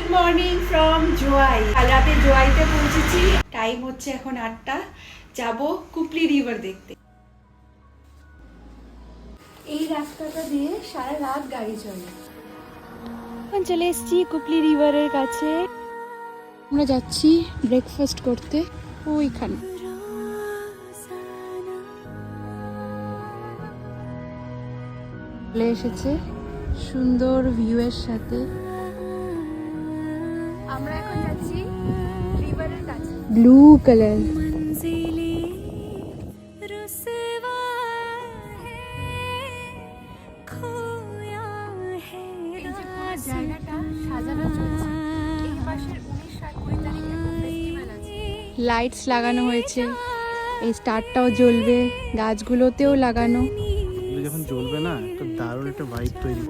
Good morning from জোয়াই। কাল রাতে জোয়াইতে পৌঁছেছি, টাইম হচ্ছে এখন 8টা। যাব কুপলি রিভার দেখতে। এই রাস্তাটা দিয়ে সারা রাত গাড়ি চলে। এখন চলে এসেছি কুপলি রিভারের কাছে। আমরা যাচ্ছি ব্রেকফাস্ট করতে ওইখানে। চলে এসেছে সুন্দর ভিউ এর সাথে। আমরা এখন যাচ্ছি রিভারের কাছে। Blue colour. জায়গাটা সাজানো চলছে। এই মাসের 19 আর 20 তারিখে একটা ফেস্টিভ্যাল আছে। লাইটস লাগানো হয়েছে, এই স্টারটাও জ্বলবে, গাছগুলোতেও লাগানো। যখন জ্বলবে না, একটা দারুণ একটা ভাইব তৈরি।